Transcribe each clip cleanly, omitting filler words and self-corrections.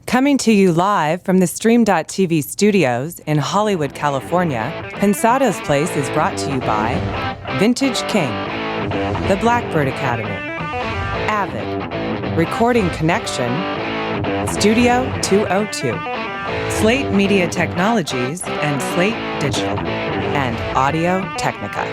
Coming to you live from the Stream.tv studios in Hollywood, California, Pensado's Place is brought to you by Vintage King, the Blackbird Academy, Avid, Recording Connection, Studio 202, Slate Media Technologies and Slate Digital, and Audio Technica.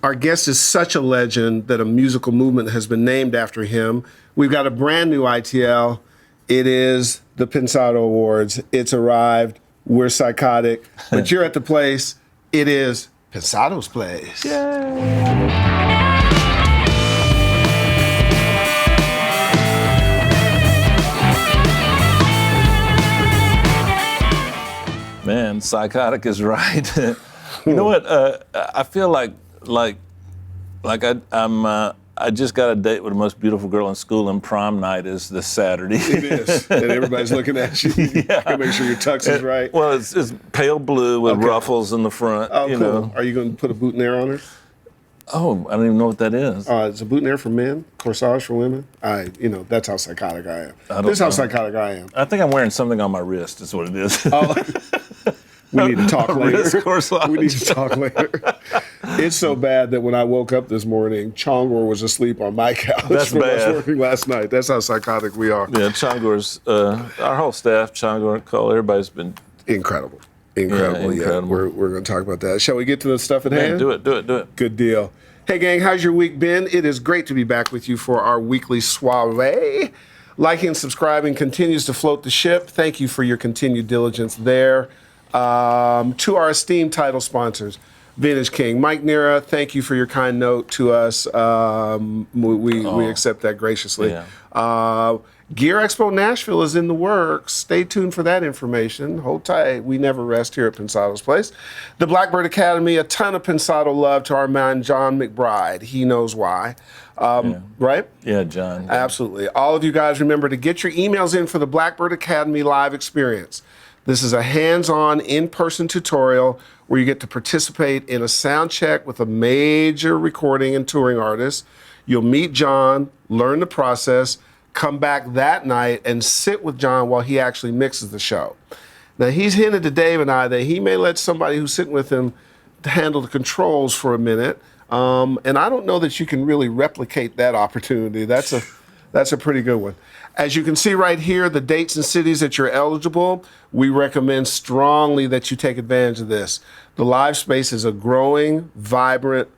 Our guest is such a legend that a musical movement has been named after him. We've got a brand new ITL. It is the Pensado Awards. It's arrived. We're psychotic. But you're at the place. It is Pensado's Place. Yay! Man, psychotic is right. You know what? I feel like I just got a date with the most beautiful girl in school, and prom night is this Saturday. It is, and everybody's looking at you. Yeah. You make sure your tux is right. Well, it's pale blue with ruffles in the front. Oh, you cool. know. Are you going to put a boutonniere on her? Oh, I don't even know what that is. It's a boutonniere for men, corsage for women. That's how psychotic I am. This is how psychotic I am. I think I'm wearing something on my wrist. Is what it is. Oh. We need to talk later. Corsage. We need to talk later. It's so bad that when I woke up this morning, Chongor was asleep on my couch. That's bad. I was working last night. That's how psychotic we are. Yeah, Chongor's, our whole staff, Chongor, Cole, everybody's been incredible. Yeah, Incredible. We're going to talk about that. Shall we get to the stuff at hand? Do it. Good deal. Hey, gang, how's your week been? It is great to be back with you for our weekly soiree. Liking and subscribing continues to float the ship. Thank you for your continued diligence there. To our esteemed title sponsors, Vintage King, Mike Nira, thank you for your kind note to us. We accept that graciously. Yeah. Gear Expo Nashville is in the works. Stay tuned for that information. Hold tight. We never rest here at Pensado's Place. The Blackbird Academy, a ton of Pensado love to our man, John McBride. He knows why. Right? Yeah, John. Absolutely. All of you guys remember to get your emails in for the Blackbird Academy live experience. This is a hands-on, in-person tutorial where you get to participate in a sound check with a major recording and touring artist. You'll meet John, learn the process, come back that night and sit with John while he actually mixes the show. Now, he's hinted to Dave and I that he may let somebody who's sitting with him handle the controls for a minute. And I don't know that you can really replicate that opportunity. That's a pretty good one. As you can see right here, the dates and cities that you're eligible, we recommend strongly that you take advantage of this. The live space is a growing, vibrant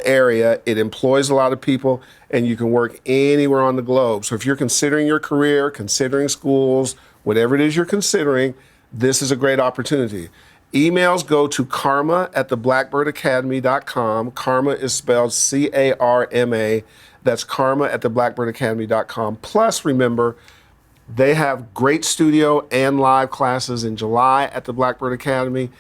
area. It employs a lot of people, and you can work anywhere on the globe. So if you're considering your career, considering schools, whatever it is you're considering, this is a great opportunity. Emails go to karma@theblackbirdacademy.com. Karma is spelled C-A-R-M-A. That's karma@theblackbirdacademy.com. Plus, remember, they have great studio and live classes in July at the Blackbird Academy.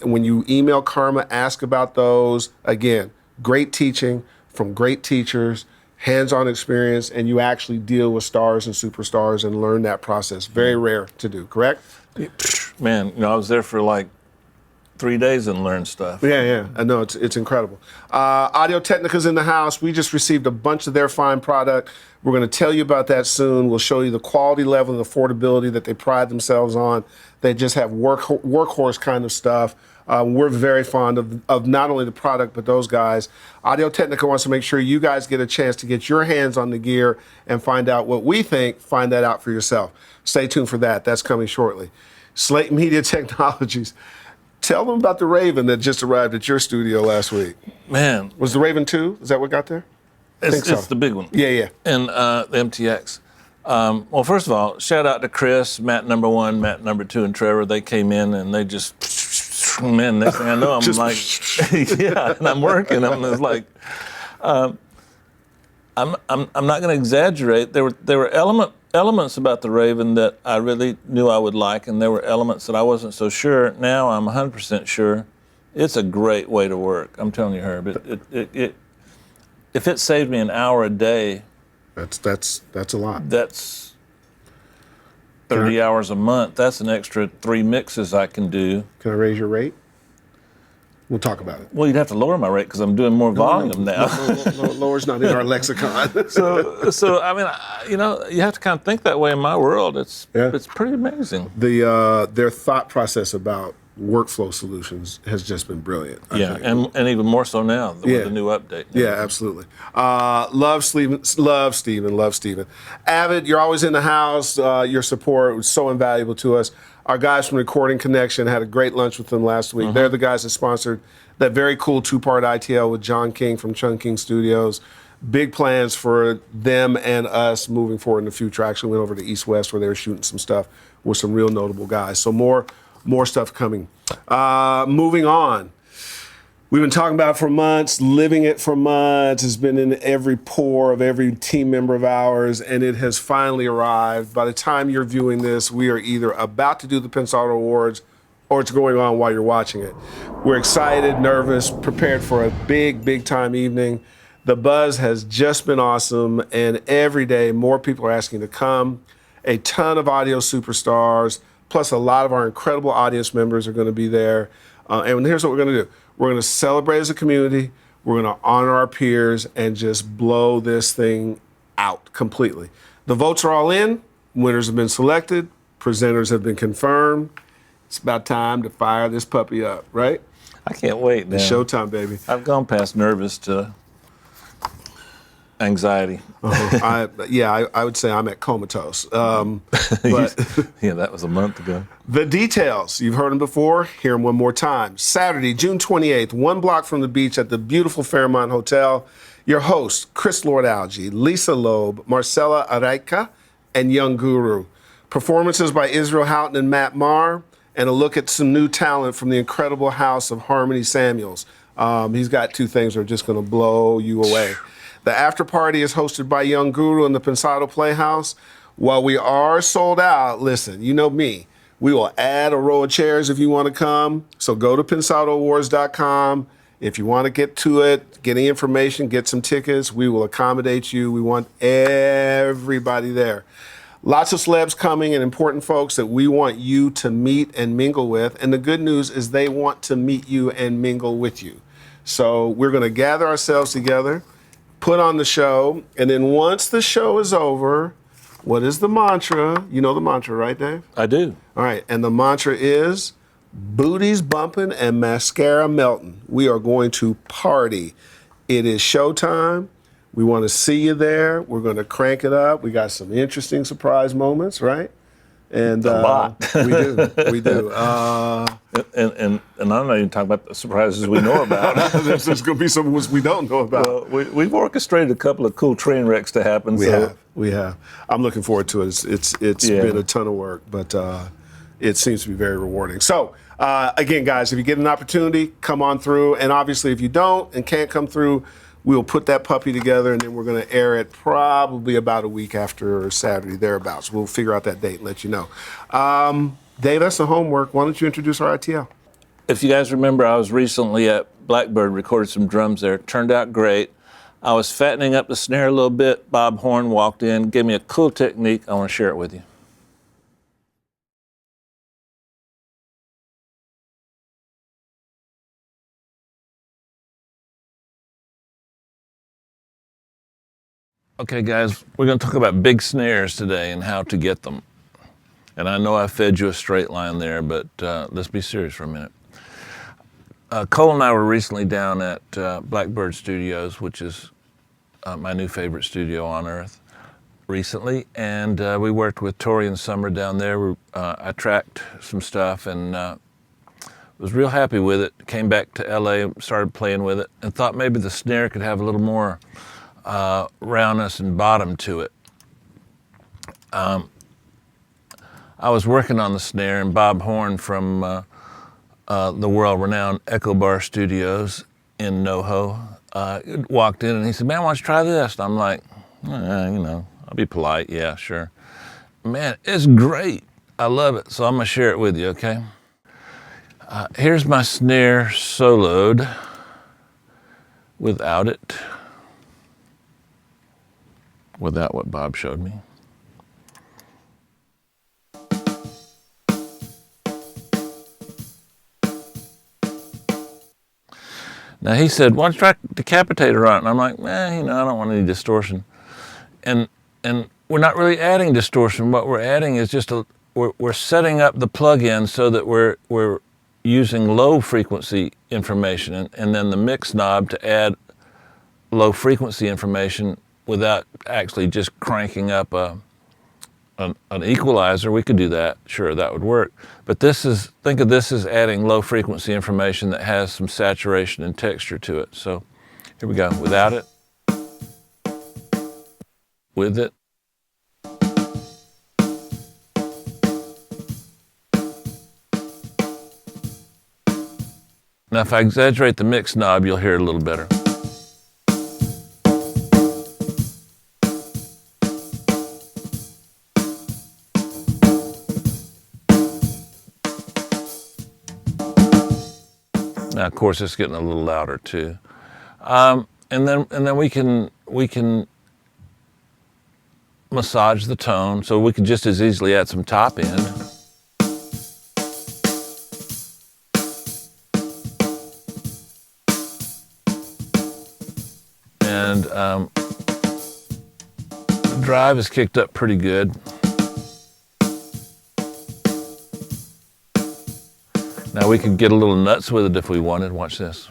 When you email Karma, ask about those. Again, great teaching from great teachers, hands-on experience, and you actually deal with stars and superstars and learn that process. Very rare to do, correct? Man, I was there for like 3 days and learned stuff. Yeah. I know, it's incredible. Audio Technica's in the house. We just received a bunch of their fine product. We're going to tell you about that soon. We'll show you the quality level and affordability that they pride themselves on. They just have workhorse kind of stuff. We're very fond of not only the product, but those guys. Audio Technica wants to make sure you guys get a chance to get your hands on the gear and find out what we think. Find that out for yourself. Stay tuned for that. That's coming shortly. Slate Media Technologies. Tell them about the Raven that just arrived at your studio last week. Man. Was the Raven 2? Is that what got there? It's the big one. Yeah. And the MTX. Well, first of all, shout out to Chris, Matt number 1, Matt number 2, and Trevor. They came in and they just, man, next thing I know, I'm like, yeah, and I'm working. I'm just like, I'm not going to exaggerate. There were elements about the Raven that I really knew I would like, and there were elements that I wasn't so sure. Now I'm 100% sure. It's a great way to work. I'm telling you, Herb. If it saved me an hour a day, that's a lot. That's 30 hours a month. That's an extra 3 mixes I can do. Can I raise your rate? We'll talk about it. Well, you'd have to lower my rate because I'm doing more volume now. Lower's not in our lexicon. So I mean, you have to kind of think that way in my world. It's pretty amazing. Their thought process about workflow solutions has just been brilliant. I think. And even more so now with the new update. Yeah, absolutely. Love Stephen. Avid, you're always in the house. Your support was so invaluable to us. Our guys from Recording Connection had a great lunch with them last week. They're the guys that sponsored that very cool 2-part ITL with John King from Chun King Studios. Big plans for them and us moving forward in the future. I actually went over to East West where they were shooting some stuff with some real notable guys. So more stuff coming. Moving on. We've been talking about it for months, living it for months. It's been in every pore of every team member of ours, and it has finally arrived. By the time you're viewing this, we are either about to do the Pensado Awards or it's going on while you're watching it. We're excited, nervous, prepared for a big time evening. The buzz has just been awesome, and every day more people are asking to come. A ton of audio superstars, plus a lot of our incredible audience members are going to be there. And here's what we're going to do. We're going to celebrate as a community. We're going to honor our peers and just blow this thing out completely. The votes are all in. Winners have been selected. Presenters have been confirmed. It's about time to fire this puppy up, right? I can't wait, man. It's showtime, baby. I've gone past nervous to anxiety. I would say I'm at comatose. But yeah, that was a month ago. The details, you've heard them before, hear them one more time. Saturday, June 28th, 1 block from the beach at the beautiful Fairmont Hotel. Your hosts, Chris Lord-Alge, Lisa Loeb, Marcella Areca, and Young Guru. Performances by Israel Houghton and Matt Marr, and a look at some new talent from the incredible house of Harmony Samuels. He's got 2 things that are just going to blow you away. The after party is hosted by Young Guru in the Pensado Playhouse. While we are sold out, listen, you know me, we will add a row of chairs if you want to come. So go to pensadoawards.com. If you want to get to it, get any information, get some tickets, we will accommodate you. We want everybody there. Lots of celebs coming and important folks that we want you to meet and mingle with. And the good news is they want to meet you and mingle with you. So we're going to gather ourselves together, put on the show, and then once the show is over, what is the mantra? You know the mantra, right, Dave? I do. All right, and the mantra is booties bumping and mascara melting. We are going to party. It is showtime. We want to see you there. We're going to crank it up. We got some interesting surprise moments, right? And a lot. We do. And I'm not even talking about the surprises we know about. There's going to be some ones we don't know about. Well, we've orchestrated a couple of cool train wrecks to happen. We have. I'm looking forward to it. It's been a ton of work, but it seems to be very rewarding. So, again, guys, if you get an opportunity, come on through. And obviously, if you don't and can't come through, we'll put that puppy together, and then we're going to air it probably about a week after Saturday, thereabouts. We'll figure out that date and let you know. Dave, that's the homework. Why don't you introduce our ITL? If you guys remember, I was recently at Blackbird, recorded some drums there. Turned out great. I was fattening up the snare a little bit. Bob Horn walked in, gave me a cool technique. I want to share it with you. Okay, guys, we're going to talk about big snares today and how to get them. And I know I fed you a straight line there, but let's be serious for a minute. Cole and I were recently down at Blackbird Studios, which is my new favorite studio on earth, recently. And we worked with Tori and Summer down there. I tracked some stuff and was real happy with it. Came back to LA, started playing with it, and thought maybe the snare could have a little more roundness and bottom to it. I was working on the snare, and Bob Horn from the world-renowned Echo Bar Studios in NoHo walked in, and he said, "Man, why don't you try this?" And I'm like, I'll be polite. Yeah, sure. Man, it's great. I love it. So I'm going to share it with you, okay? Here's my snare soloed without it. Without what Bob showed me. Now he said, "Why don't you try Decapitator on it?" And I'm like, I don't want any distortion. And we're not really adding distortion. What we're adding is just we're setting up the plug-in so that we're using low frequency information and then the mix knob to add low frequency information without actually just cranking up an equalizer. We could do that, sure, that would work. But think of this as adding low frequency information that has some saturation and texture to it. So here we go, without it, with it. Now if I exaggerate the mix knob, you'll hear it a little better. Now, of course, it's getting a little louder too, and then we can massage the tone, so we can just as easily add some top end. And the drive is kicked up pretty good. Now we could get a little nuts with it if we wanted. Watch this.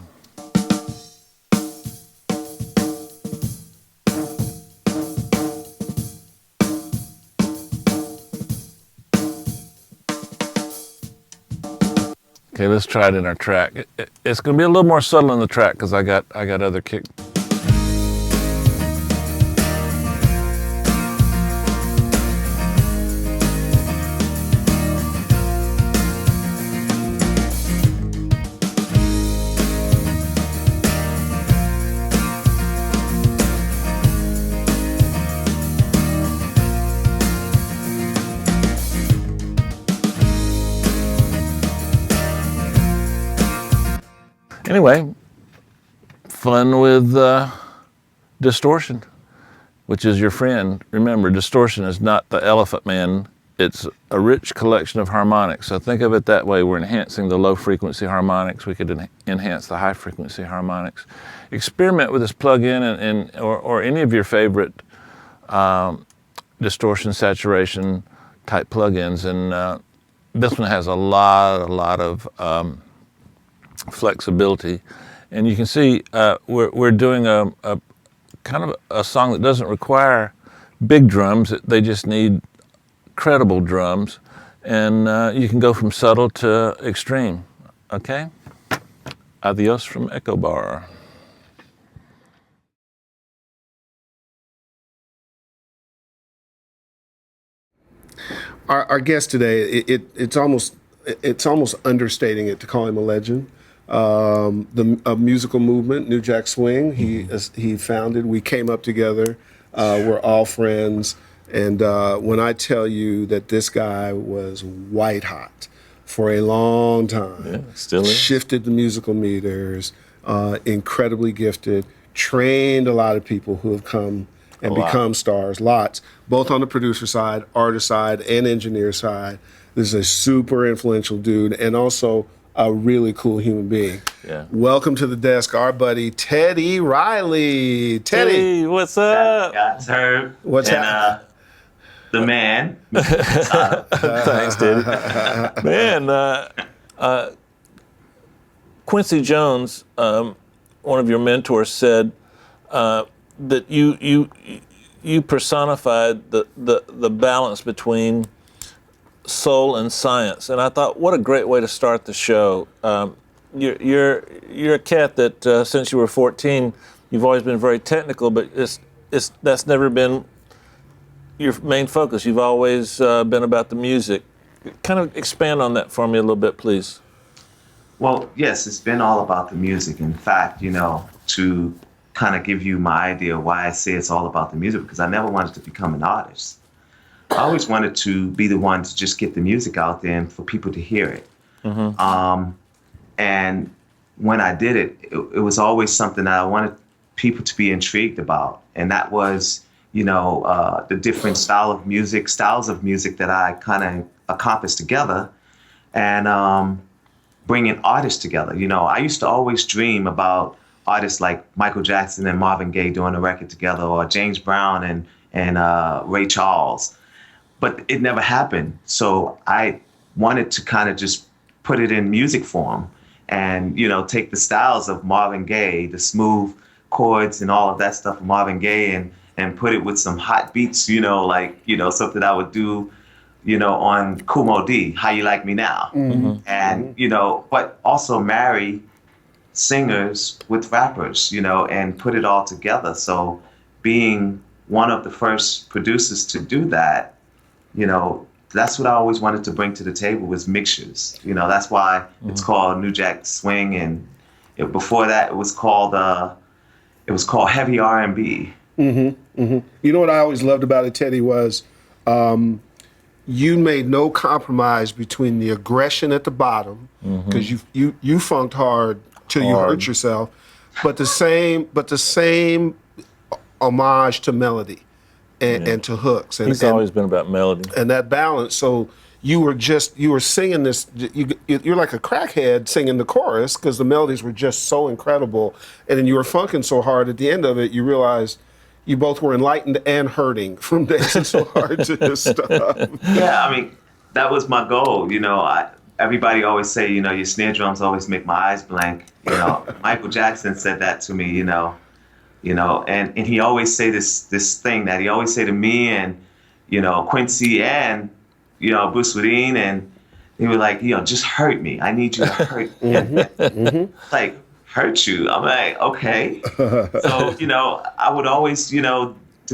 Okay, let's try it in our track. It's going to be a little more subtle in the track because I got other kick. Anyway, fun with distortion, which is your friend. Remember, distortion is not the Elephant Man. It's a rich collection of harmonics. So think of it that way. We're enhancing the low frequency harmonics. We could enhance the high frequency harmonics. Experiment with this plug-in or any of your favorite distortion, saturation type plugins. And this one has a lot of flexibility, and you can see we're doing a kind of a song that doesn't require big drums. They just need credible drums, and you can go from subtle to extreme. Okay, adios from Echo Bar. Our guest today, it's almost understating it to call him a legend. A musical movement, New Jack Swing. He founded. We came up together. We're all friends. And when I tell you that this guy was white hot for a long time, yeah, still is. Shifted the musical meters, incredibly gifted, trained a lot of people who have come and become stars, lots, both on the producer side, artist side, and engineer side. This is a super influential dude and also a really cool human being. Yeah. Welcome to the desk, our buddy Teddy Riley. Teddy, what's up? Guys, Herb. What's happening? The man. Thanks, Teddy. Man, Quincy Jones, one of your mentors, said that you personified the balance between soul and science, and I thought, what a great way to start the show. You're a cat that since you were 14, you've always been very technical, but that's never been your main focus. You've always been about the music. Kind of expand on that for me a little bit, please. Well, yes, it's been all about the music. In fact, to kind of give you my idea why I say it's all about the music, because I never wanted to become an artist. I always wanted to be the one to just get the music out there and for people to hear it. Mm-hmm. And when I did it, it was always something that I wanted people to be intrigued about. And that was, the different styles of music that I kind of accomplished together and bringing artists together. I used to always dream about artists like Michael Jackson and Marvin Gaye doing a record together, or James Brown and Ray Charles. But it never happened. So I wanted to kind of just put it in music form and, take the styles of Marvin Gaye, the smooth chords and all of that stuff of Marvin Gaye, and put it with some hot beats, something I would do, on Kumo D, How You Like Me Now. And, but also marry singers with rappers, and put it all together. So being one of the first producers to do that, that's what I always wanted to bring to the table was mixtures. That's why it's called New Jack Swing, and before that it was called heavy R&B. You know what I always loved about it, Teddy, was you made no compromise between the aggression at the bottom, because you funked hard till you hurt yourself, but the same homage to melody and to hooks. And he's always been about melody and that balance. So you were singing this. You're like a crackhead singing the chorus because the melodies were just so incredible, and then you were funking so hard at the end of it. You realized you both were enlightened and hurting from dancing so hard to this stuff. Yeah, I mean, that was my goal. Everybody always say, your snare drums always make my eyes blank. Michael Jackson said that to me. And he always say this thing that he always say to me and Quincy and Bruce Wayne, and he was like, just hurt me. I need you to hurt me. Like, hurt you? I'm like, okay. So I would always do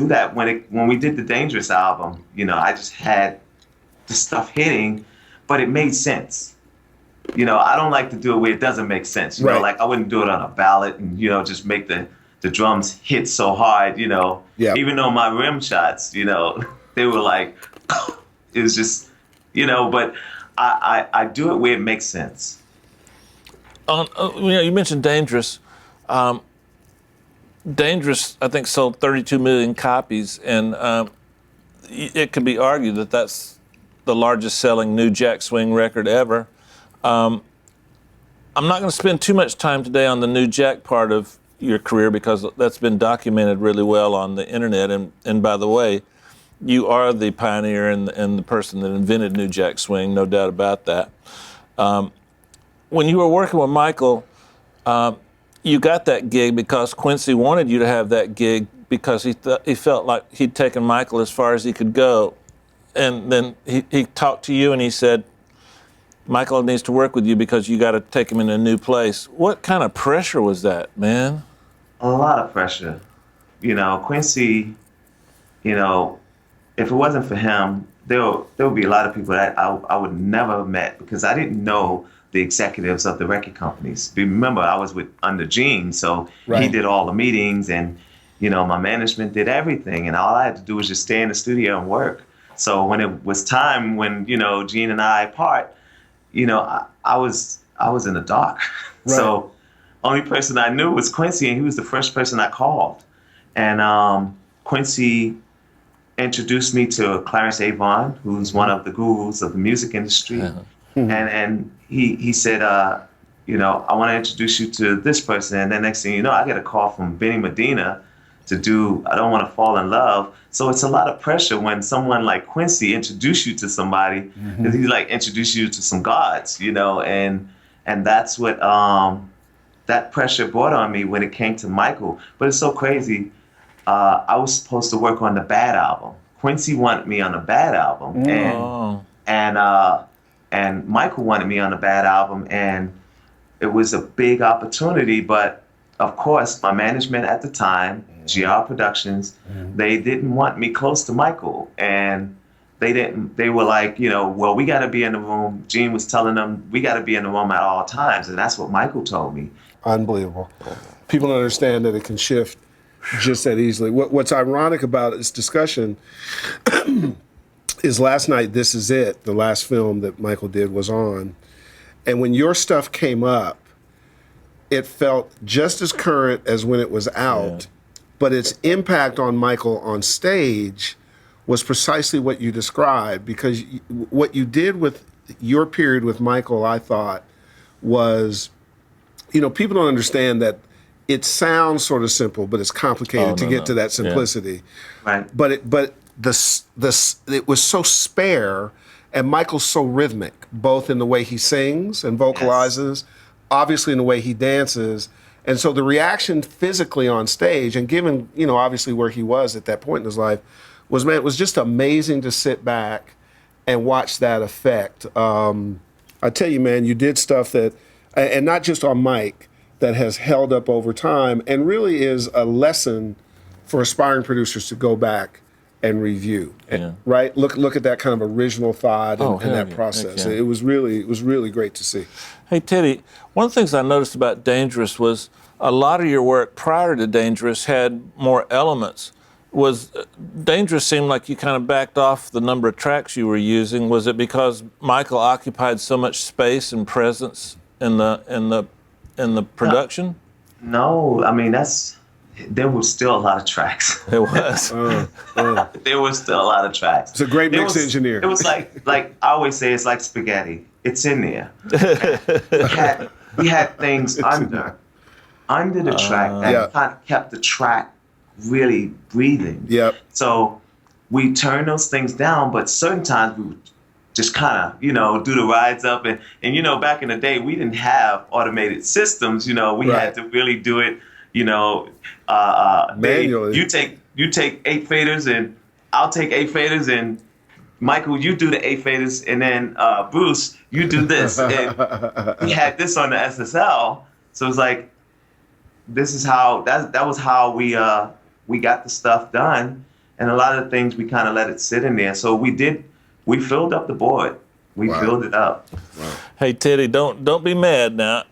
that when we did the Dangerous album. I just had the stuff hitting, but it made sense. I don't like to do it where it doesn't make sense. Right. Like I wouldn't do it on a ballad and just make the drums hit so hard. Yeah. Even though my rim shots, they were like, it was just, but I do it where it makes sense. You mentioned Dangerous. Dangerous, I think, sold 32 million copies, and it could be argued that that's the largest selling New Jack Swing record ever. I'm not going to spend too much time today on the New Jack part of your career because that's been documented really well on the internet. And by the way, you are the pioneer and the person that invented New Jack Swing, no doubt about that. When you were working with Michael, you got that gig because Quincy wanted you to have that gig because he felt like he'd taken Michael as far as he could go. And then he talked to you and he said, Michael needs to work with you because you got to take him in a new place. What kind of pressure was that, man? A lot of pressure. Quincy, if it wasn't for him, there would be a lot of people that I would never have met because I didn't know the executives of the record companies. Remember, I was under Gene, so Right. He did all the meetings and, my management did everything. And all I had to do was just stay in the studio and work. So when it was time when, Gene and I part, I was in the dark. Right. So only person I knew was Quincy, and he was the first person I called. And Quincy introduced me to Clarence Avant, who's one of the gurus of the music industry. Uh-huh. And he said, I want to introduce you to this person. And then next thing you know, I get a call from Benny Medina to do I Don't Want to Fall in Love. So it's a lot of pressure when someone like Quincy introduce you to somebody, because he like introduce you to some gods, and that's what that pressure brought on me when it came to Michael. But it's so crazy. I was supposed to work on the Bad album. Quincy wanted me on the Bad album, and Michael wanted me on the Bad album, and it was a big opportunity. But of course, my management at the time, GR Productions, they didn't want me close to Michael, and they were like, well, we got to be in the room. Gene was telling them we got to be in the room at all times, and that's what Michael told me. Unbelievable. People don't understand that it can shift just that easily. What's ironic about this discussion is last night, This Is It, the last film that Michael did, was on. And when your stuff came up, it felt just as current as when it was out, but its impact on Michael on stage was precisely what you described, because what you did with your period with Michael, I thought, was, people don't understand that it sounds sort of simple, but it's complicated to get to that simplicity. Right. But it was so spare, and Michael's so rhythmic, both in the way he sings and vocalizes, obviously in the way he dances. And so the reaction physically on stage, and given, obviously where he was at that point in his life, was, man, it was just amazing to sit back and watch that effect. I tell you, man, you did stuff that, and not just on mic, that has held up over time and really is a lesson for aspiring producers to go back and review. Right? Look at that kind of original thought and that process. It was really great to see. Hey, Teddy, one of the things I noticed about Dangerous was a lot of your work prior to Dangerous had more elements. Was Dangerous seemed like you kind of backed off the number of tracks you were using? Was it because Michael occupied so much space and presence in the production? No, I mean there was still a lot of tracks. It was. There was still a lot of tracks. It's a great mix engineer. It was like I always say, it's like spaghetti. It's in there. We had things under the track that kind of kept the track really breathing. Yep. So we turned those things down, but certain times we would just kind of, do the rides up. And back in the day, we didn't have automated systems. We had to really do it, manually. You take 8 faders and I'll take 8 faders, and Michael, you do the 8 faders, and then Bruce, you do this. And we had this on the SSL. So it's like, this is how, that was how we got the stuff done. And a lot of things we kind of let it sit in there. So we filled up the board. We filled it up. Wow. Hey, Teddy, don't be mad now.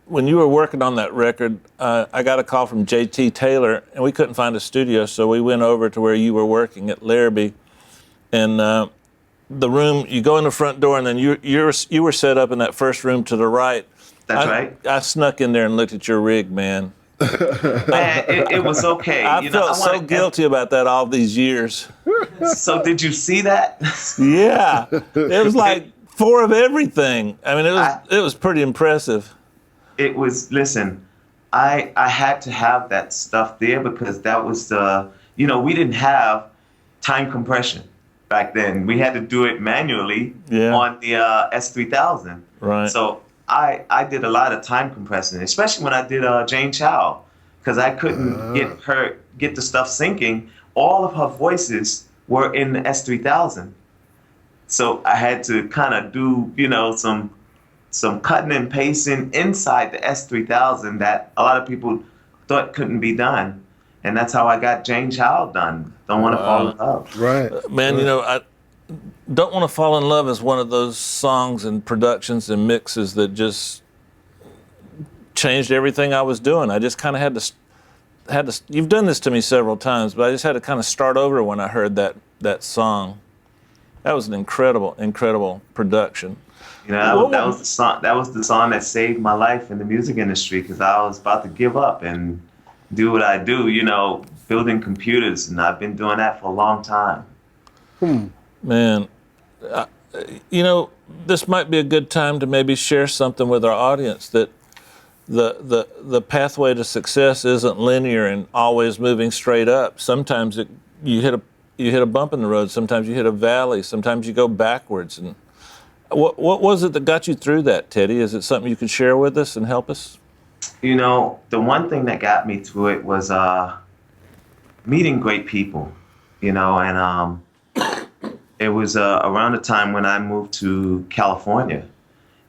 When you were working on that record, I got a call from J.T. Taylor, and we couldn't find a studio, so we went over to where you were working at Larrabee. And the room, you go in the front door, and then you were set up in that first room to the right. That's right. I snuck in there and looked at your rig, man. Man, it was okay. I felt so guilty about that all these years. So did you see that? Yeah, it was like 4 of everything. I mean, it was pretty impressive. It was. Listen, I had to have that stuff there because that was the. We didn't have time compression back then. We had to do it manually on the S3000. Right. So I did a lot of time compressing, especially when I did Jane Chow, because I couldn't get the stuff syncing. All of her voices were in the S3000. So I had to kind of do, some cutting and pasting inside the S3000 that a lot of people thought couldn't be done. And that's how I got Jane Chow done. Don't Want to Fall in Love. Right. Man, I Don't Want to Fall in Love is one of those songs and productions and mixes that just changed everything I was doing. I just kind of had to. You've done this to me several times, but I just had to kind of start over when I heard that song. That was an incredible production. That was the song. That was the song that saved my life in the music industry, because I was about to give up and do what I do. Building computers, and I've been doing that for a long time. Man, this might be a good time to maybe share something with our audience, that the pathway to success isn't linear and always moving straight up. Sometimes you hit a bump in the road. Sometimes you hit a valley. Sometimes you go backwards. And what was it that got you through that, Teddy? Is it something you could share with us and help us? The one thing that got me through it was meeting great people. And it was around the time when I moved to California,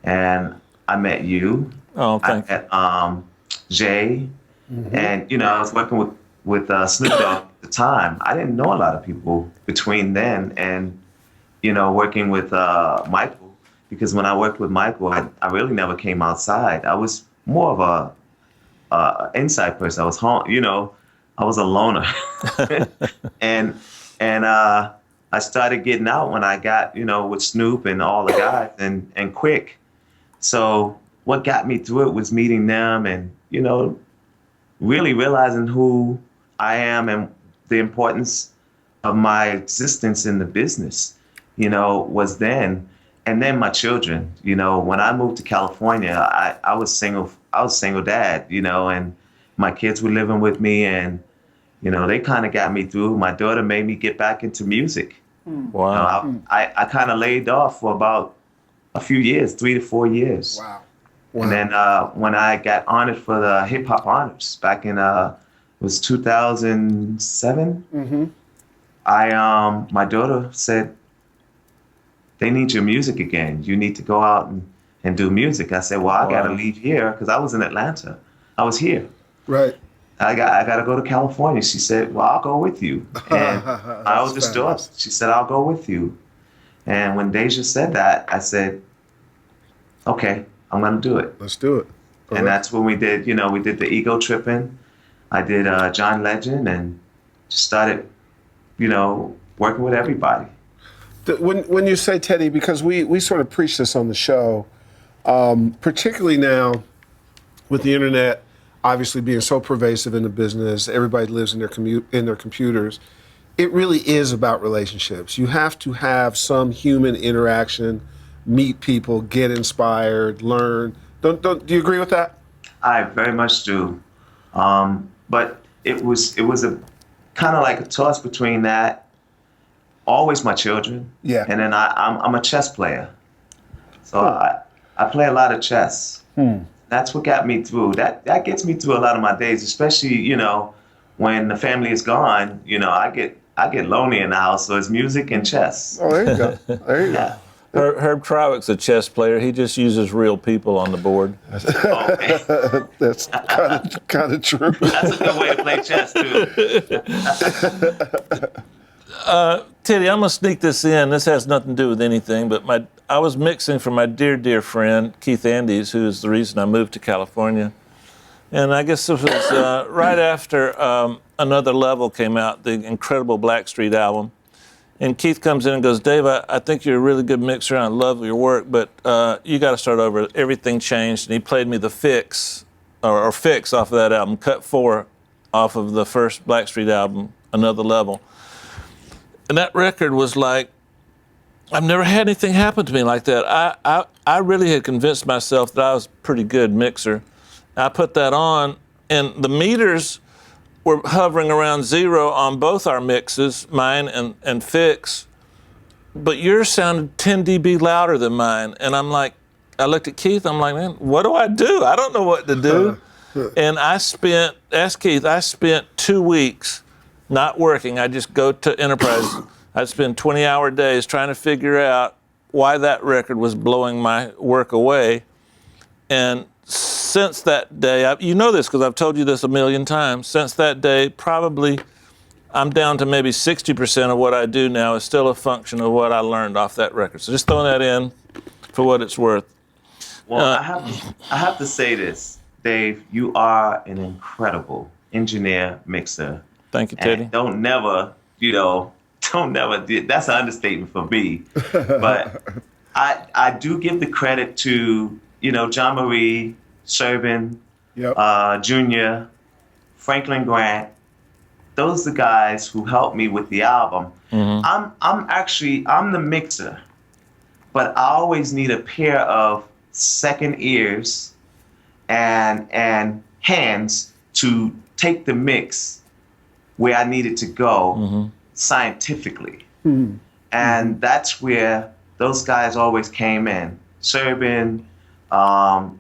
and I met you. Oh, thank you. I met Jay, and I was working with Snoop Dogg at the time. I didn't know a lot of people between then and working with Michael, because when I worked with Michael, I really never came outside. I was more of a inside person. I was home, I was a loner, and I started getting out when I got with Snoop and all the guys and Quick. So what got me through it was meeting them and really realizing who I am and the importance of my existence in the business, was then. And then my children, when I moved to California, I was single dad, my kids were living with me, and they kind of got me through. My daughter made me get back into music. Wow. I kind of laid off for about a few years, 3 to 4 years. Wow. And then when I got honored for the hip hop honors back in it was 2007, my daughter said, "They need your music again. You need to go out and do music." I said, "Well, I got to leave here because I was in Atlanta. I was here. Right. I got to go to California." She said, "Well, I'll go with you." And my oldest daughter, she said, "I'll go with you." And when Deja said that, I said, "Okay, I'm going to do it." Let's do it. And that's when we did the Ego Tripping. I did John Legend and just started, working with everybody. When you say Teddy, because we sort of preach this on the show, particularly now with the internet obviously being so pervasive in the business, everybody lives in their computers. It really is about relationships. You have to have some human interaction, meet people, get inspired, learn. Do you agree with that? I very much do. But it was a kind of like a toss between that. Always my children. Yeah. And then I'm a chess player. So I play a lot of chess. That's what got me through. That gets me through a lot of my days, especially, when the family is gone, I get lonely in the house, so it's music and chess. Oh, there you go. There you go. Herb Trowick's a chess player. He just uses real people on the board. Okay. That's kind of true. That's a good way to play chess, too. Teddy, I'm going to sneak this in. This has nothing to do with anything, but I was mixing for my dear, dear friend, Keith Andes, who is the reason I moved to California. And I guess this was right after Another Level came out, the incredible Blackstreet album. And Keith comes in and goes, "Dave, I think you're a really good mixer, and I love your work, but you got to start over. Everything changed." And he played me the Fix, or Fix off of that album, cut 4 off of the first Blackstreet album, Another Level. And that record was like, I've never had anything happen to me like that. I really had convinced myself that I was a pretty good mixer. I put that on, and the meters were hovering around 0 on both our mixes, mine and Fix, but yours sounded 10 dB louder than mine. And I looked at Keith, I'm like, "Man, what do I do? I don't know what to do." And ask Keith, I spent 2 weeks not working. I'd just go to Enterprise. I'd spend 20-hour days trying to figure out why that record was blowing my work away. And since that day, you know this because I've told you this a million times, since that day, probably I'm down to maybe 60% of what I do now is still a function of what I learned off that record. So just throwing that in for what it's worth. Well, I have to say this, Dave, you are an incredible engineer, mixer. Thank you, Teddy. And don't never, that's an understatement for me. But I do give the credit to, John Marie, Sherbin, Junior, Franklin Grant. Those are the guys who helped me with the album. I'm the mixer, but I always need a pair of second ears and hands to take the mix where I need it to go scientifically. And that's where those guys always came in. Sherbin, and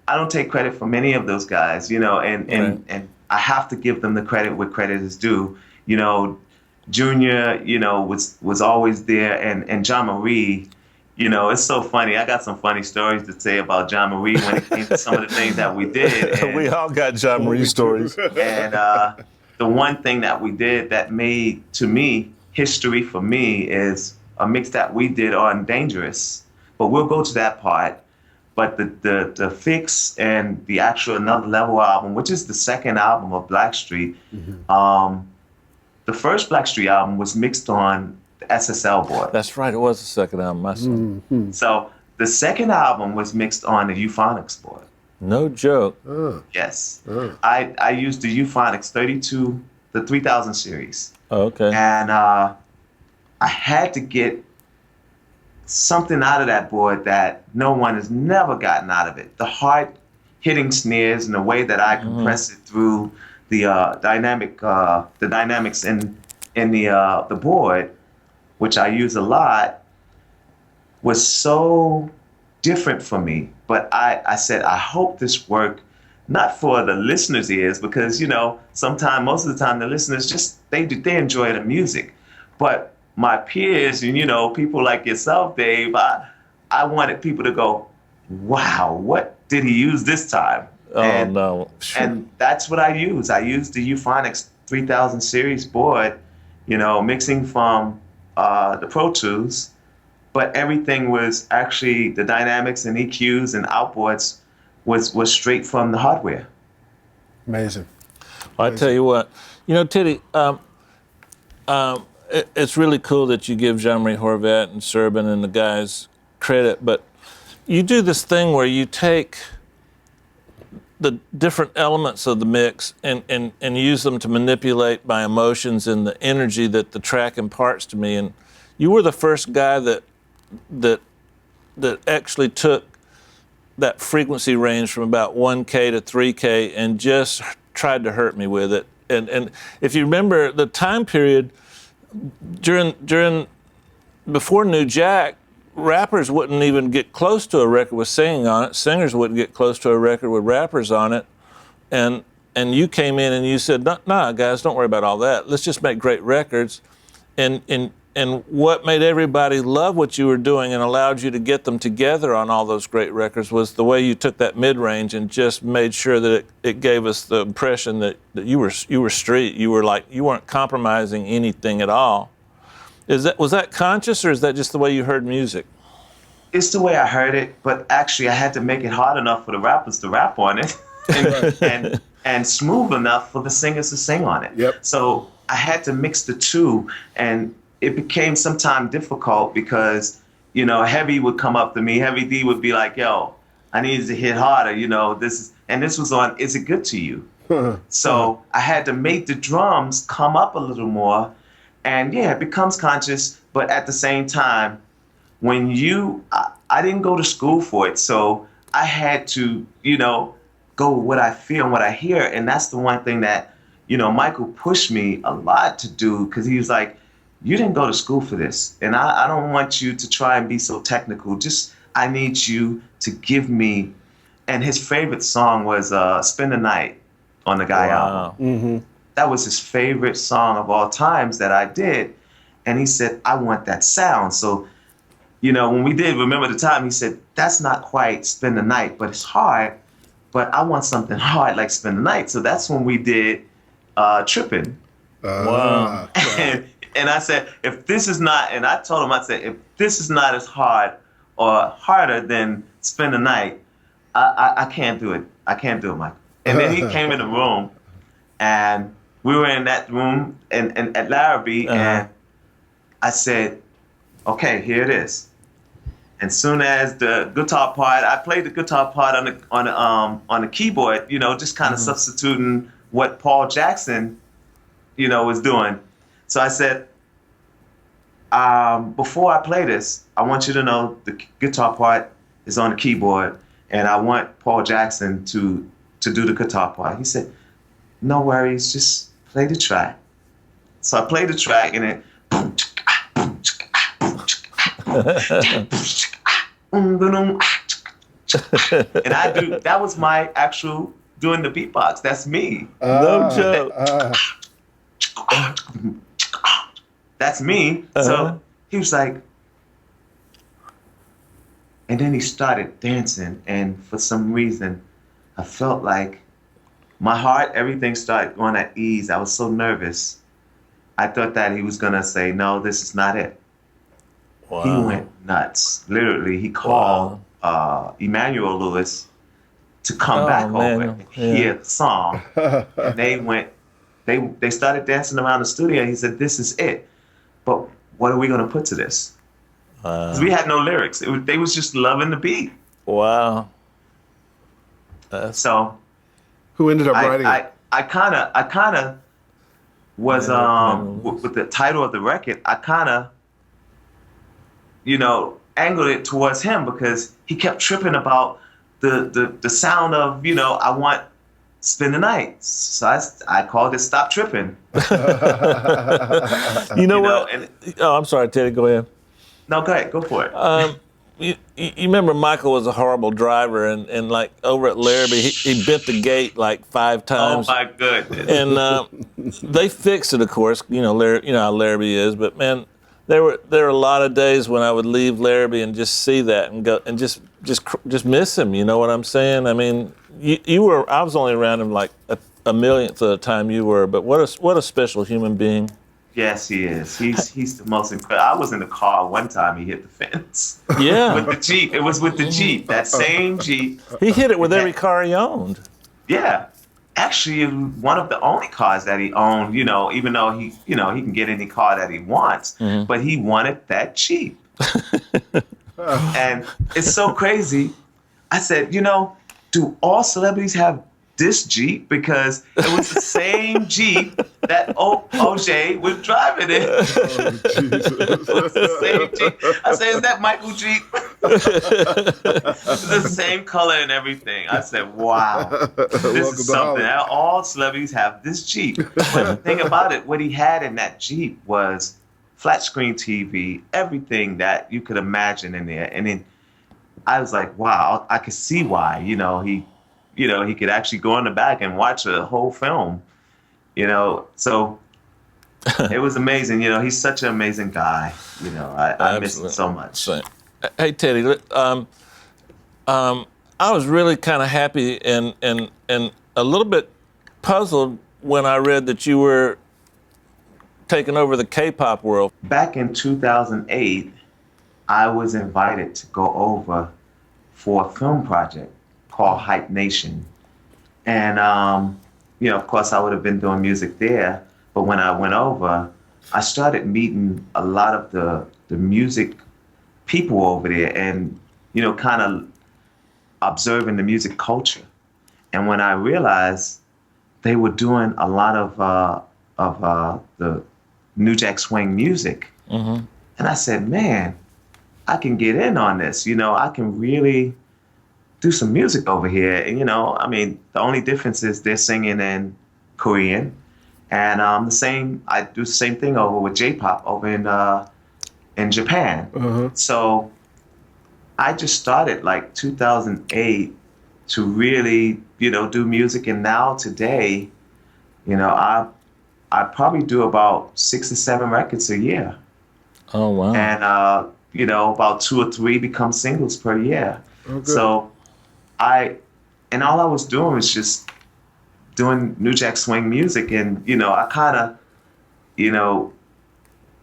I don't take credit for many of those guys, and I have to give them the credit where credit is due. Junior, was always there, and John Marie, it's so funny. I got some funny stories to say about John Marie when it came to some of the things that we did. And, we all got John Marie stories. And the one thing that we did that made, to me, history for me is a mix that we did on Dangerous. But we'll go to that part. But the Fix and the actual Another Level album, which is the second album of Blackstreet, the first Blackstreet album was mixed on the SSL board. That's right, it was the second album, my son. So the second album was mixed on the Euphonics board. No joke. Yes. I used the Euphonics 32, the 3000 series. Oh, okay. And I had to get something out of that board that no one has never gotten out of it. The heart hitting snares and the way that I compress it through the dynamics in the board, which I use a lot, was so different for me. But I said, I hope this worked, not for the listeners' ears, because, sometimes, most of the time, the listeners they enjoy the music. But my peers and, people like yourself, Dave, I wanted people to go, wow, what did he use this time? Oh, no. And that's what I use. I use the Euphonics 3000 series board, mixing from the Pro Tools, but everything was actually the dynamics and EQs and outboards was straight from the hardware. Amazing. I tell you what, Teddy, it's really cool that you give Jean-Marie Horvat and Serban and the guys credit, but you do this thing where you take the different elements of the mix and use them to manipulate my emotions and the energy that the track imparts to me. And you were the first guy that actually took that frequency range from about 1K to 3K and just tried to hurt me with it. And if you remember the time period during before New Jack, rappers wouldn't even get close to a record with singing on it. Singers wouldn't get close to a record with rappers on it. And you came in and you said, nah, guys, don't worry about all that. Let's just make great records. And what made everybody love what you were doing and allowed you to get them together on all those great records was the way you took that mid-range and just made sure that it gave us the impression that you were street. You weren't compromising anything at all. Was that conscious, or is that just the way you heard music? It's the way I heard it, but actually I had to make it hard enough for the rappers to rap on it and smooth enough for the singers to sing on it. Yep. So I had to mix the two, and it became sometimes difficult because, Heavy would come up to me. Heavy D would be like, yo, I need to hit harder, this was on Is It Good to You? So I had to make the drums come up a little more. And yeah, it becomes conscious, but at the same time, when I didn't go to school for it, so I had to, go with what I feel and what I hear. And that's the one thing that, Michael pushed me a lot to do, because he was like, you didn't go to school for this. And I don't want you to try and be so technical. I need you to give me, and his favorite song was Spend the Night on the Guy album. Mm-hmm. That was his favorite song of all times that I did. And he said, I want that sound. So, when we did Remember the Time, he said, that's not quite Spend the Night, but it's hard. But I want something hard like Spend the Night. So that's when we did Trippin'. Wow. And I said, if this is not, and I told him, I said, if this is not as hard or harder than Spend the Night, I can't do it. I can't do it, Michael. And then he came in the room, and we were in that room and at Larrabee, and I said, okay, here it is. And soon as the guitar part, I played the guitar part on the keyboard, just kind of substituting what Paul Jackson, was doing. So I said, before I play this, I want you to know the guitar part is on the keyboard, and I want Paul Jackson to do the guitar part. He said, no worries, just play the track. So I played the track, and it, and that was my actual doing the beatbox. That's me. No joke. That's me. So he was like, and then he started dancing, and for some reason, I felt like my heart, everything started going at ease. I was so nervous. I thought that he was gonna say, no, this is not it. Wow. He went nuts. Literally, he called Emmanuel Lewis to come back over and hear the song. And they started dancing around the studio. And he said, this is it. But what are we gonna put to this? Because we had no lyrics. They was just loving the beat. Wow. So Who ended up writing it? I kind of was with the title of the record. I kind of, angled it towards him because he kept tripping about the sound of, I want spend the night. So I called it Stop Tripping. You know what? And Oh, I'm sorry, Teddy. Go ahead. no, go ahead, go for it. You remember Michael was a horrible driver, and like over at Larrabee, he bent the gate like 5 Oh times. my goodness. And they fixed it, of course. You know how Larrabee is. But man, there were a lot of days when I would leave Larrabee and just see that and go and just miss him. You know what I'm saying? I mean, you were. I was only around him like a millionth of the time you were. But what a special human being. Yes, he is. He's the most incredible. I was in the car one time. He hit the fence. Yeah. With the Jeep. It was with the Jeep. That same Jeep. He hit it with every car he owned. Yeah. Actually, one of the only cars that he owned, even though he can get any car that he wants, but he wanted that Jeep. And it's so crazy. I said, do all celebrities have this Jeep? Because it was the same Jeep that OJ was driving in. Oh, Jesus. It was the same Jeep. I said, is that Michael Jeep? It's the same color and everything. I said, wow, this is something. All celebrities have this Jeep. But the thing about it, what he had in that Jeep was flat screen TV, everything that you could imagine in there. And then I was like, wow, I could see why, he could actually go in the back and watch a whole film, so it was amazing. He's such an amazing guy. I miss him so much. Hey, Teddy, I was really kind of happy and a little bit puzzled when I read that you were taking over the K-pop world. Back in 2008, I was invited to go over for a film project called Hype Nation. And, of course, I would have been doing music there. But when I went over, I started meeting a lot of the music people over there and, kind of observing the music culture. And when I realized they were doing a lot of the New Jack Swing music, and I said, man, I can get in on this. I can really do some music over here. And, the only difference is they're singing in Korean. And I do the same thing over with J-pop over in Japan. So I just started like 2008 to really, do music. And now today, I probably do about 6 or 7 records a year. Oh, wow. And, about 2 or 3 become singles per year. Oh, so all I was doing was just doing New Jack Swing music. And, I kind of,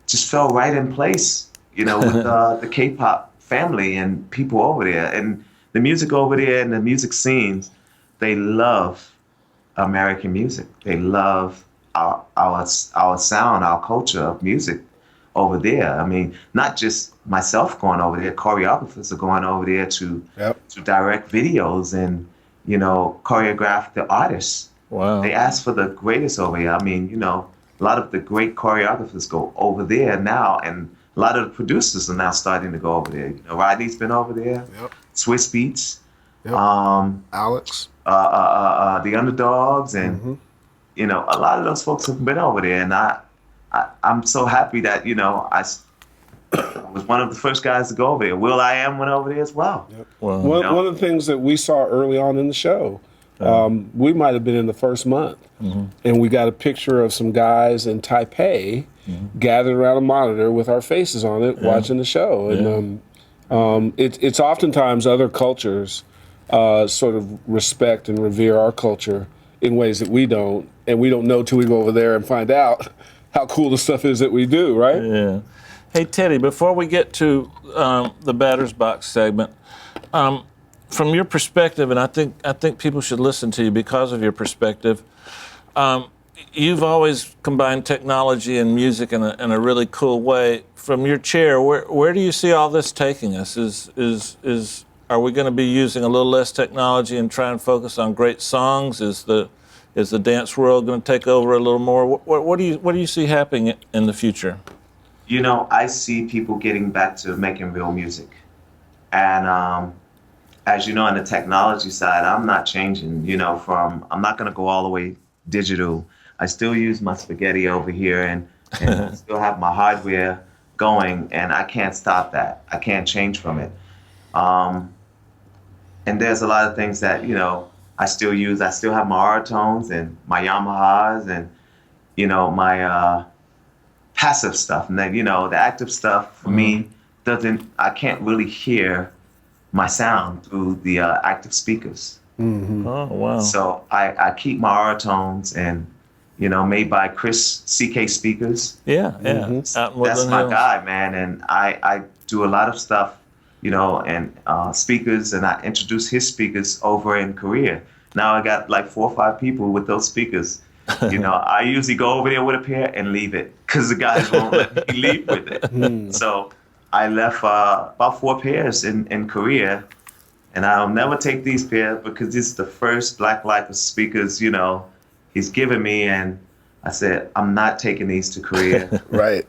just fell right in place, with the K-pop family and people over there. And the music over there and the music scenes, they love American music. They love our sound, our culture of music over there. I mean, not just myself going over there, choreographers are going over there to direct videos and, choreograph the artists. Wow. They ask for the greatest over here. I mean, a lot of the great choreographers go over there now, and a lot of the producers are now starting to go over there. Rodney's been over there, Swiss Beats, Alex, the Underdogs, and a lot of those folks have been over there. And I'm so happy that I was one of the first guys to go over there. Will.i.am went over there as well. Wow. One of the things that we saw early on in the show, we might have been in the first month, and we got a picture of some guys in Taipei gathered around a monitor with our faces on it, watching the show. And it's oftentimes other cultures sort of respect and revere our culture in ways that we don't, and we don't know till we go over there and find out how cool the stuff is that we do, right? Yeah. Hey, Teddy, before we get to the batter's box segment, from your perspective, and I think people should listen to you because of your perspective, you've always combined technology and music in a really cool way. From your chair, where do you see all this taking us? Are we going to be using a little less technology and try and focus on great songs? Is the dance world going to take over a little more? What do you see happening in the future? I see people getting back to making real music, and as you know, on the technology side, I'm not changing, I'm not going to go all the way digital. I still use my spaghetti over here and I still have my hardware going, and I can't stop that. I can't change from it. And there's a lot of things that, I still use. I still have my Artones and my Yamahas and, my passive stuff. And then, the active stuff for me I can't really hear my sound through the active speakers. Mm-hmm. Oh, wow. So I keep my Artones and, made by Chris CK speakers. Yeah. Mm-hmm. Out in That's Woodland my Hills. guy, man. And I do a lot of stuff, and speakers, and I introduce his speakers over in Korea. Now I got like 4 or 5 people with those speakers. I usually go over there with a pair and leave it because the guys won't let me leave with it. So I left about 4 pairs in Korea, and I'll never take these pairs because this is the first Blacklight speakers, he's given me, and I said, I'm not taking these to Korea. Right.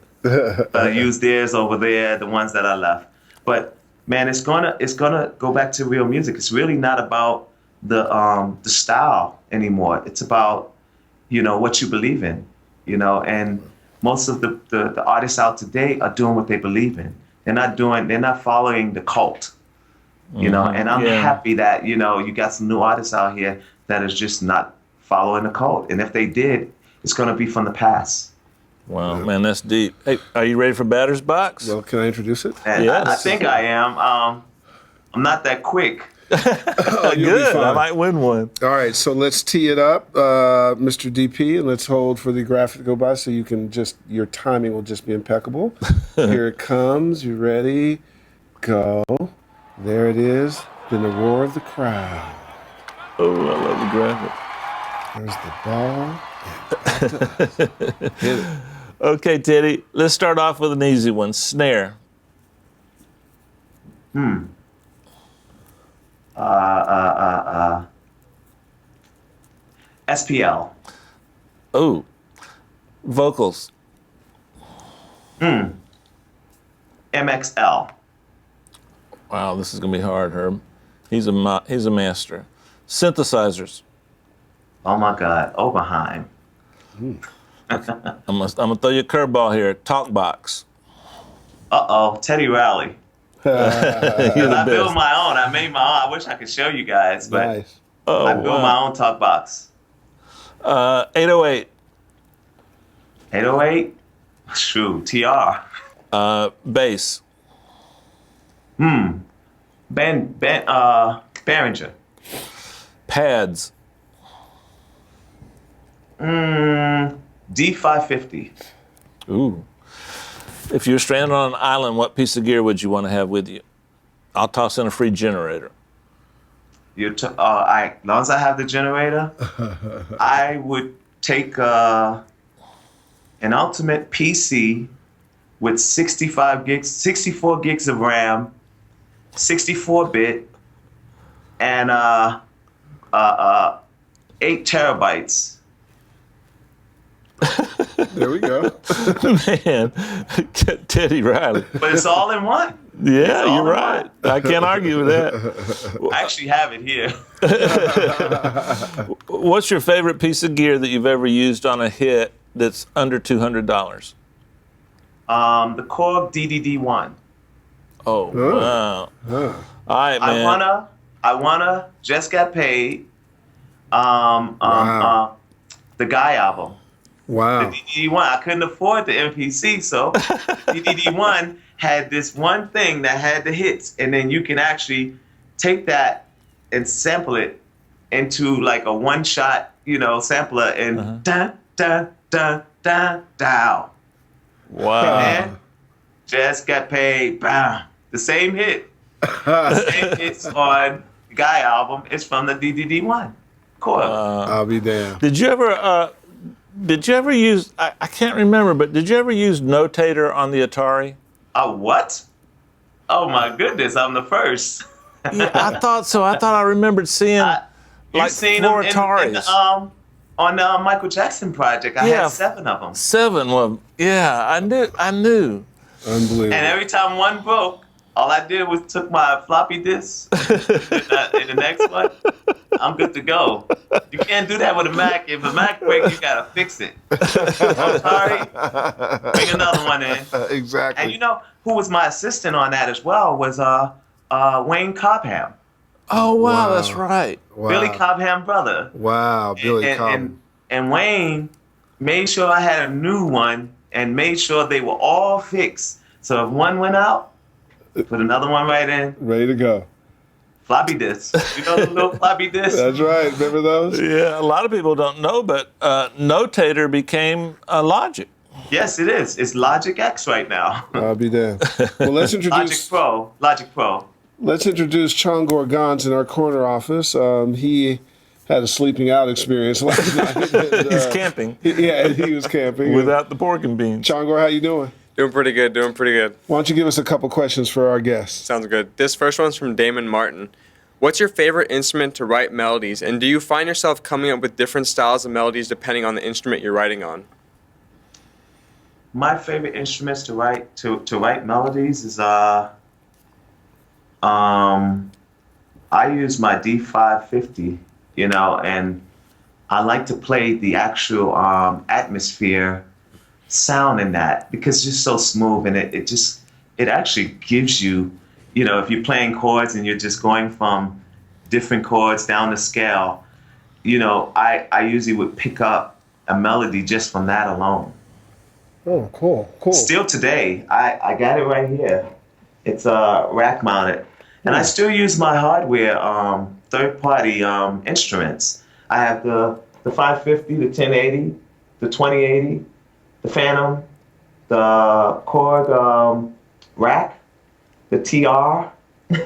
I use theirs over there, the ones that I left. But man, it's gonna go back to real music. It's really not about the style anymore. It's about what you believe in, and most of the artists out today are doing what they believe in. They're not following the cult, and I'm happy that, you got some new artists out here that is just not following the cult. And if they did, it's going to be from the past. Wow, man, that's deep. Hey, are you ready for Batter's Box? Well, can I introduce it? And Yes. I think I am. I'm not that quick. Oh, you'll be Good, I fine. might win one. All right, so let's tee it up, Mr. DP, and let's hold for the graphic to go by so you can your timing will just be impeccable. Here it comes. You ready? Go. There it is. Then the roar of the crowd. Oh, I love the graphic. There's the ball. Hit it. Okay, Teddy, let's start off with an easy one. Snare. SPL. Oh, vocals. MXL. Wow, this is gonna be hard, Herb. He's a master. Synthesizers. Oh my God, Oberheim. I'm gonna throw you a curveball here. Talkbox. Teddy Riley. You're the I built best. my own. I made my own. I wish I could show you guys, but Nice. Oh, I built my own talk box. 808. 808. Shoot, TR. Bass. Behringer. Pads. D550. Ooh. If you were stranded on an island, what piece of gear would you want to have with you? I'll toss in a free generator. As long as I have the generator, I would take an Ultimate PC with 64 gigs of RAM, 64-bit, and 8 terabytes. There we go. Man, Teddy Riley. But it's all in one. Yeah, all you're in right. I can't argue with that. I actually have it here. What's your favorite piece of gear that you've ever used on a hit that's under $200? The Korg DDD1. Oh, wow. All right, man. I wanna just got paid. Wow. The Guy album. Wow. The DDD1. I couldn't afford the MPC, so DDD1 had this one thing that had the hits, and then you can actually take that and sample it into like a one-shot, sampler, and dun dun dun dun down. Wow. And just got paid. Bam. The same hit. The same hits on the Guy album is from the DDD1. Cool. I'll be damned. Did you ever use, I can't remember, but did you ever use Notator on the Atari? What? Oh my goodness, I'm the first. Yeah, I thought so. I thought I remembered seeing You've seen 4 them Ataris. on the Michael Jackson project. I had 7 of them. 7 of them. Yeah, I knew. Unbelievable. And every time one broke, All I did was took my floppy disk in the next one. I'm good to go. You can't do that with a Mac. If a Mac breaks, you gotta fix it. I'm sorry. Bring another one in. Exactly. And you know who was my assistant on that as well was Wayne Cobham. Oh, wow, Wow. that's right. Wow. Billy Cobham brother. Wow, Billy Cobham. And Wayne made sure I had a new one and made sure they were all fixed. So if one went out, put another one right in. Ready to go. Floppy disk. You know the little floppy disk? That's right. Remember those? Yeah, a lot of people don't know, but Notator became Logic. Yes, it is. It's Logic X right now. I'll be damned. Well, let's introduce Logic Pro. Let's introduce Chongor Gans in our corner office. He had a sleeping out experience last night. And, He's camping. He was camping. Without the pork and beans. Chongor, how you doing? Doing pretty good. Why don't you give us a couple questions for our guests? Sounds good. This first one's from Damon Martin. What's your favorite instrument to write melodies, and do you find yourself coming up with different styles of melodies depending on the instrument you're writing on? My favorite instruments to write melodies is I use my D550, and I like to play the actual atmosphere sound in that because it's just so smooth, and it actually gives you, if you're playing chords and you're just going from different chords down the scale, I usually would pick up a melody just from that alone. Oh, cool. Still today, I got it right here. It's rack mounted. And I still use my hardware, third-party instruments. I have the 550, the 1080, the 2080, the Phantom, the Korg rack, the TR,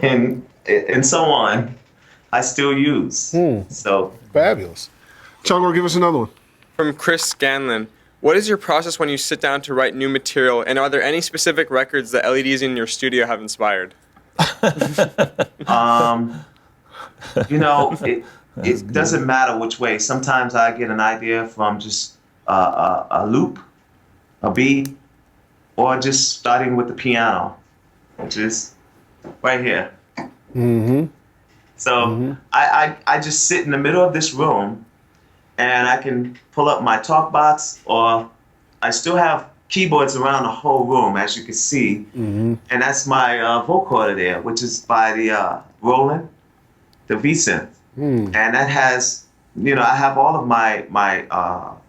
and so on. I still use. So Fabulous. Chongor, give us another one. From Chris Scanlon. What is your process when you sit down to write new material, and are there any specific records that LEDs in your studio have inspired? It doesn't matter which way. Sometimes I get an idea from just a loop, a beat, or just starting with the piano, which is right here. Mm-hmm. So I just sit in the middle of this room, and I can pull up my talk box, or I still have keyboards around the whole room, as you can see. And that's my vocoder there, which is by the Roland, the V-Synth. And that has, I have all of my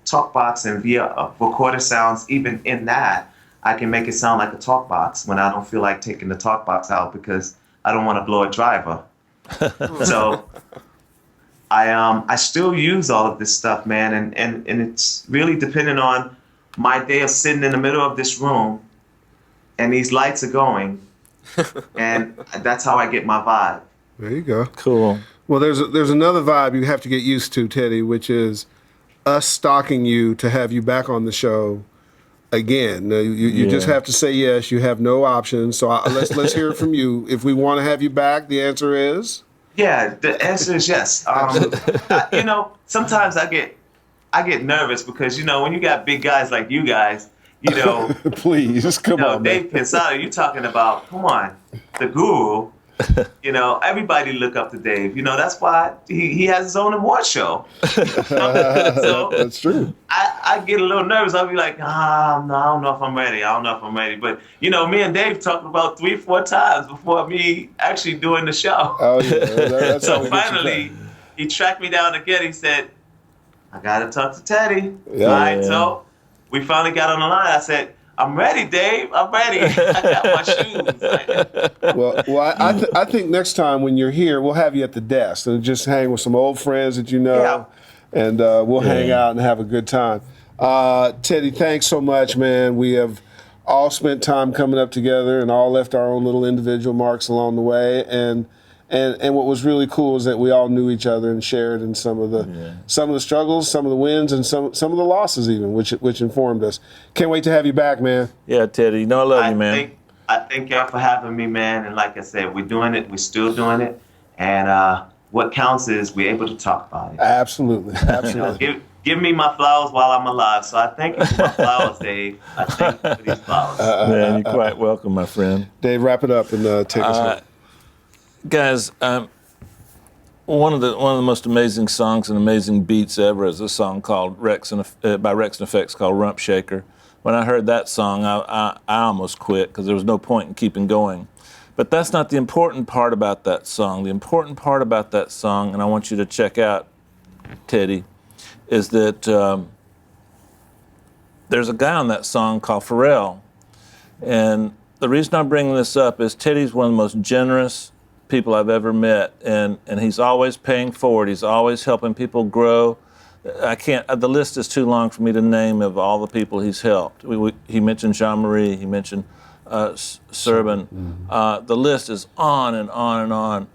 talk box and via vocoder sounds. Even in that, I can make it sound like a talk box when I don't feel like taking the talk box out because I don't want to blow a driver. So I still use all of this stuff, man, and it's really dependent on my day of sitting in the middle of this room and these lights are going, and that's how I get my vibe. There you go. Cool. Well, there's another vibe you have to get used to, Teddy, which is us stalking you to have you back on the show again. You just have to say yes. You have no options. So let's hear it from you. If we want to have you back, the answer is? Yeah, the answer is yes. Sometimes I get nervous because, when you got big guys like you guys, Please, come on, Dave Pensado, you're talking about, come on, the guru. Everybody look up to Dave. That's why he has his own award show. So that's true. I get a little nervous. I'll be like, no, I don't know if I'm ready. But, me and Dave talked about 3-4 times before me actually doing the show. Oh, yeah. That's So finally, he tracked me down again. He said, I got to talk to Teddy. Yeah. All right, so we finally got on the line. I said, I'm ready, Dave. I'm ready. I got my shoes. Well, I think next time when you're here, we'll have you at the desk and just hang with some old friends that you know, and we'll hang out and have a good time. Teddy, thanks so much, man. We have all spent time coming up together and all left our own little individual marks along the way. And what was really cool is that we all knew each other and shared in some of the struggles, some of the wins, and some of the losses even, which informed us. Can't wait to have you back, man. Yeah, Teddy. I love you, man. I thank y'all for having me, man. And like I said, we're doing it. We're still doing it. And what counts is we're able to talk about it. Absolutely. give me my flowers while I'm alive. So I thank you for my flowers, Dave. I thank you for these flowers. Man, you're quite welcome, my friend. Dave, wrap it up and take us home. Guys, one of the most amazing songs and amazing beats ever is a song called by Rex and Effects called Rump Shaker. When I heard that song, I almost quit because there was no point in keeping going. But that's not the important part about that song. The important part about that song, and I want you to check out, Teddy, is that there's a guy on that song called Pharrell. And the reason I'm bringing this up is Teddy's one of the most generous people I've ever met, and he's always paying forward. He's always helping people grow. I can't. The list is too long for me to name of all the people he's helped. He mentioned Jean-Marie. He mentioned Serban. The list is on and on and on,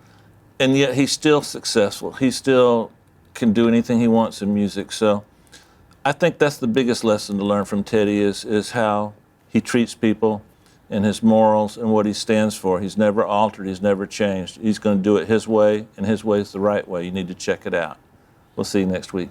and yet he's still successful. He still can do anything he wants in music. So I think that's the biggest lesson to learn from Teddy is how he treats people and his morals and what he stands for. He's never altered. He's never changed. He's going to do it his way, and his way is the right way. You need to check it out. We'll see you next week.